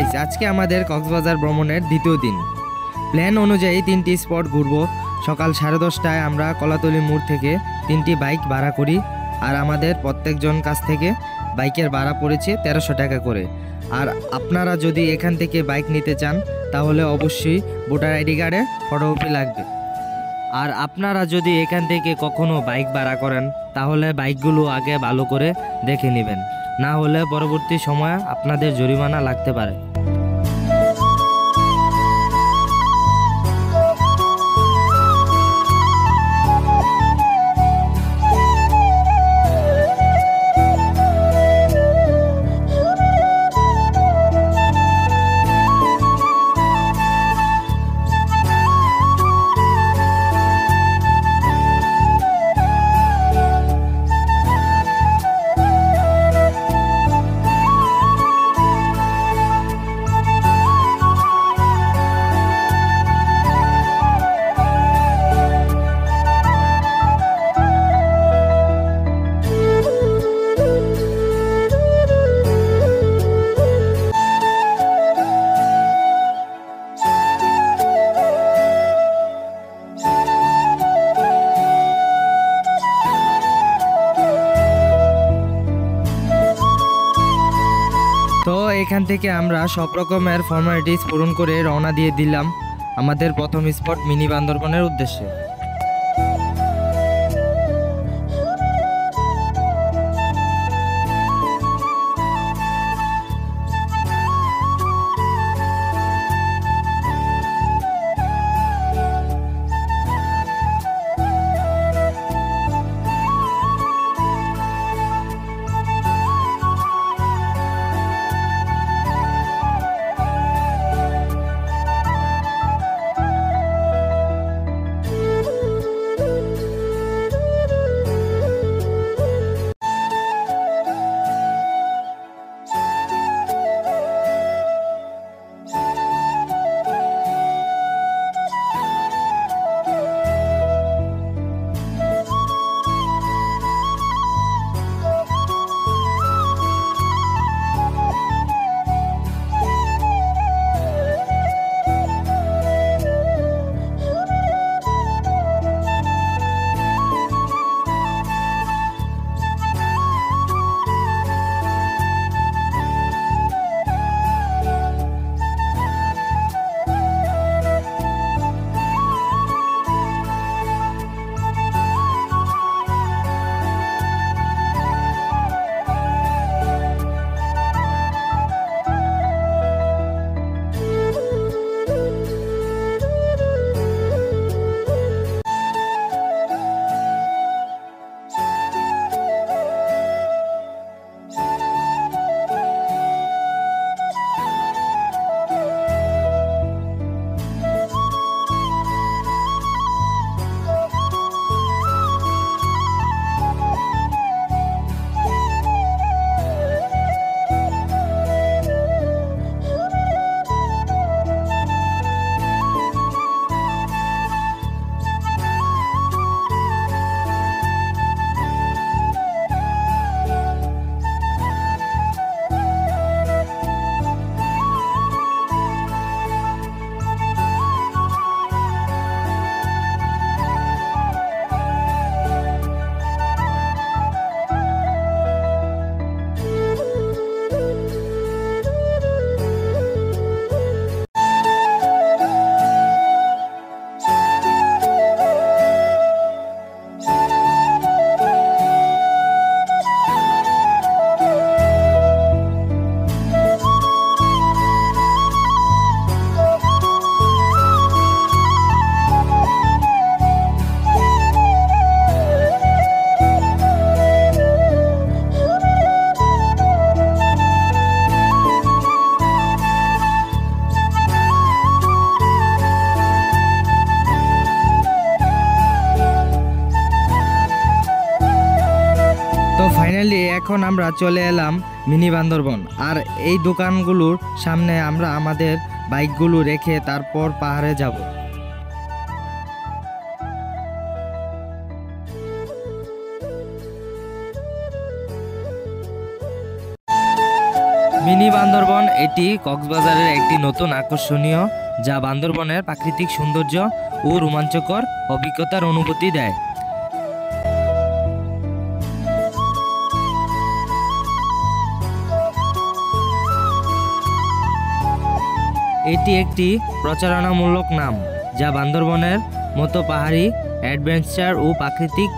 Guys, আজকে আমাদের কক্সবাজার ভ্রমণের দ্বিতীয় দিন। প্ল্যান অনুযায়ী 3টি স্পট ঘুরবো। সকাল 10:30টায় আমরা কলাতলি মোড় থেকে 3টি বাইক ভাড়া করি, আর আমাদের প্রত্যেকজন কাছ থেকে বাইকের ভাড়া পড়েছে 1300 টাকা করে। আর আপনারা যদি এখান থেকে বাইক নিতে চান তাহলে অবশ্যই ভোটার আইডি কার্ডে ফটোকপি লাগবে। আর আপনারা যদি এখান থেকে কখনো বাইক ভাড়া করেন তাহলে বাইকগুলো আগে ভালো করে দেখে নেবেন, না হলে পরবর্তী সময়ে আপনাদের জরিমানা লাগতে পারে। তো এখান থেকে আমরা সব রকমের ফর্মালিটিস পূরণ করে রওনা দিয়ে দিলাম আমাদের প্রথম স্পট মিনি বান্দরবনের উদ্দেশ্যে। তো ফাইনালি এখন আমরা চলে এলাম মিনি বান্দরবন। আর এই দোকানগুলোর সামনে আমরা আমাদের বাইকগুলো রেখে তারপর পাহাড়ে যাব। মিনি বান্দরবন এটি কক্সবাজারের একটি নতুন আকর্ষণীয়, যা বান্দরবনের প্রাকৃতিক সৌন্দর্য ও রোমাঞ্চকর অভিজ্ঞতার অনুভূতি দেয়। এটি একটি প্রচারণামূলক নাম, যা বান্দরবনের মতো পাহাড়ি অ্যাডভেঞ্চার ও প্রাকৃতিক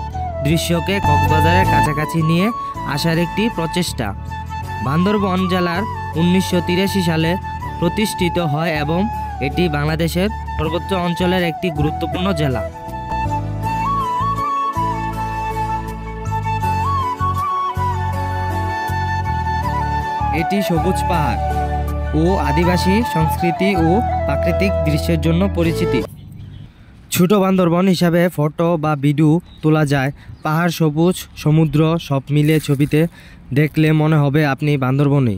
দৃশ্যকে কক্সবাজারের কাছাকাছি নিয়ে আসার একটি প্রচেষ্টা। বান্দরবন জেলার 1983 সালে প্রতিষ্ঠিত হয় এবং এটি বাংলাদেশের সর্বোচ্চ অঞ্চলের একটি গুরুত্বপূর্ণ জেলা। এটি সবুজ পাহাড় ও আদিবাসী সংস্কৃতি ও প্রাকৃতিক দৃশ্যের জন্য পরিচিত। ছোট বান্দরবন হিসাবে ফটো বা ভিডিও তোলা যায়। পাহাড়, সবুজ, সমুদ্র সব মিলে ছবিতে দেখলে মনে হবে আপনি বান্দরবনে।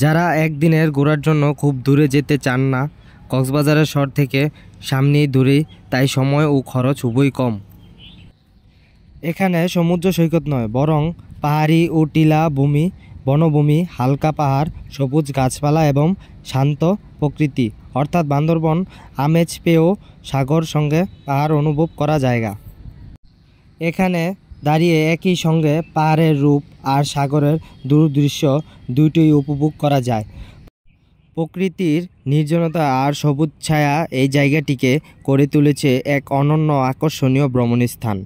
যারা একদিনের ঘোরার জন্য খুব দূরে যেতে চান না, কক্সবাজারের শহর থেকে সামনেই দূরেই, তাই সময় ও খরচ উভয় কম। এখানে সমুদ্র সৈকত নয়, বরং পাহাড়ি ও টিলা ভূমি, বনভূমি, হালকা পাহাড়, সবুজ গাছপালা এবং শান্ত প্রকৃতি, অর্থাৎ বান্দরবন আমেজ পেয়েও সাগর সঙ্গে পাহাড় অনুভব করা জায়গা। এখানে দাঁড়িয়ে একই সঙ্গে পাহাড়ের রূপ আর সাগরের দূরদৃশ্য দুটোই উপভোগ করা যায়। প্রকৃতির নির্জনতা আর সবুজ ছায়া এই জায়গাটিকে করে তুলেছে এক অনন্য আকর্ষণীয় ভ্রমণ স্থান।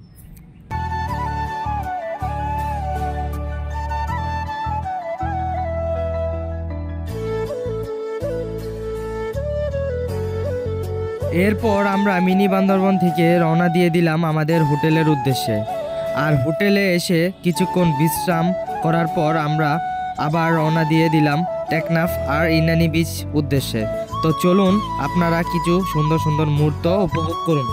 এরপর আমরা মিনি বান্দরবন থেকে রওনা দিয়ে দিলাম আমাদের হোটেলের উদ্দেশ্যে। আর হোটেলে এসে কিছুক্ষণ বিশ্রাম করার পর আমরা আবার রওনা দিয়ে দিলাম টেকনাফ আর ইনানি বিচ উদ্দেশ্যে। তো চলুন আপনারা কিছু সুন্দর সুন্দর মুহূর্ত উপভোগ করুন।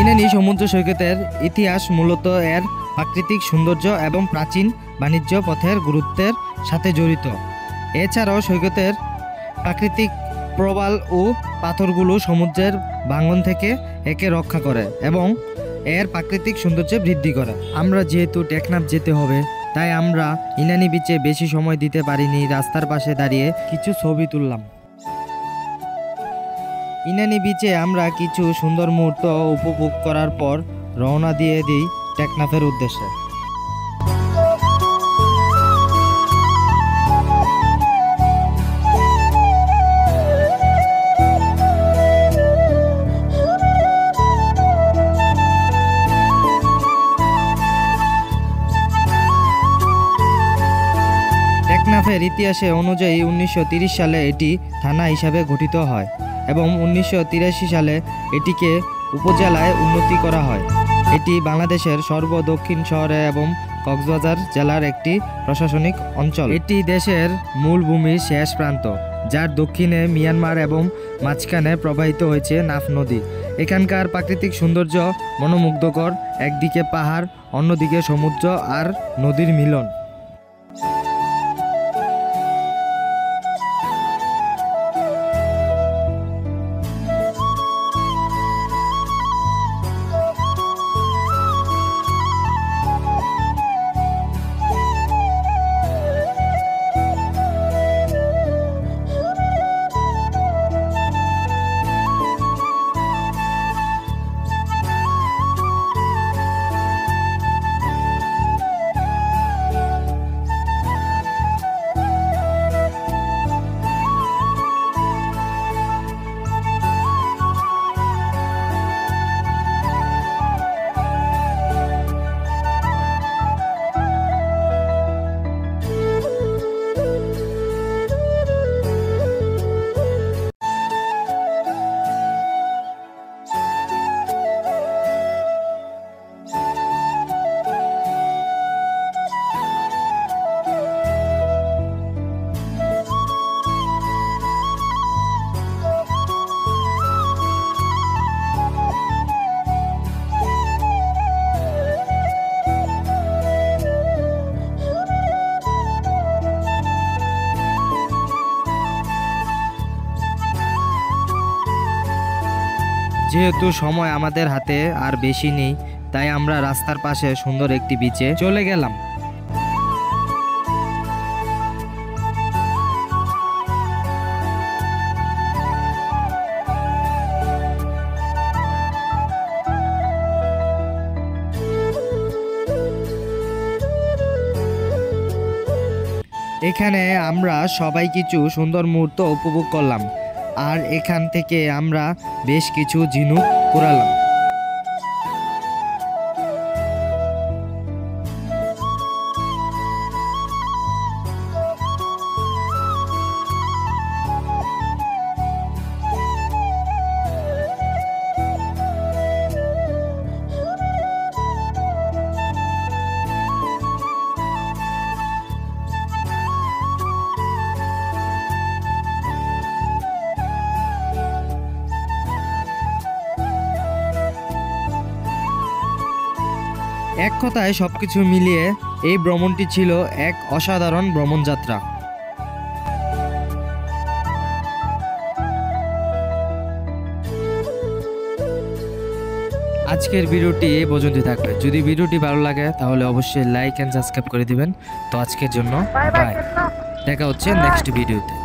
ইনানি সমুদ্র সৈকতের ইতিহাস মূলত এর প্রাকৃতিক সৌন্দর্য এবং প্রাচীন বাণিজ্য পথের গুরুত্বের সাথে জড়িত। এছাড়াও সৈকতের প্রাকৃতিক প্রবাল ও পাথরগুলো সমুদ্রের ভাঙন থেকে একে রক্ষা করে এবং এর প্রাকৃতিক সৌন্দর্য বৃদ্ধি করে। আমরা যেহেতু টেকনাফ যেতে হবে, তাই আমরা ইনানি বিচে বেশি সময় দিতে পারিনি। রাস্তার পাশে দাঁড়িয়ে কিছু ছবি তুললাম। ইনানি বিচে আমরা কিছু সুন্দর মুহূর্ত উপভোগ করার পর রওনা দিয়ে দিই টেকনাফের উদ্দেশ্যে। টেকনাফের ইতিহাসে অনুযায়ী 1930 সালে এটি থানা হিসাবে গঠিত হয় এবং 1983 সালে এটিকে উপজেলায় উন্নতি করা হয়। এটি বাংলাদেশের সর্বদক্ষিণ শহরে এবং কক্সবাজার জেলার একটি প্রশাসনিক অঞ্চল। এটি দেশের মূল ভূমির শেষ প্রান্ত, যার দক্ষিণে মিয়ানমার এবং মাঝখানে প্রবাহিত হয়েছে নাফ নদী। এখানকার প্রাকৃতিক সৌন্দর্য মনোমুগ্ধকর। একদিকে পাহাড়, অন্যদিকে সমুদ্র আর নদীর মিলন। যেহেতু সময় আমাদের হাতে আর বেশি নেই, তাই আমরা রাস্তার পাশে সুন্দর একটি বিচে চলে গেলাম। এখানে আমরা সবাই কিছু সুন্দর মুহূর্ত উপভোগ করলাম, আর এখান থেকে আমরা বেশ কিছু ঝিনুক কুড়ালাম। এক কথায় সবকিছু মিলিয়ে এই ভ্রমণটি ছিল এক অসাধারণ ভ্রমণযাত্রা। আজকের ভিডিওটি এই পর্যন্ত থাকবে। যদি ভিডিওটি ভালো লাগে তাহলে অবশ্যই লাইক এন্ড সাবস্ক্রাইব করে দিবেন। তো আজকের জন্য বাই, দেখা হচ্ছে নেক্সট ভিডিওতে।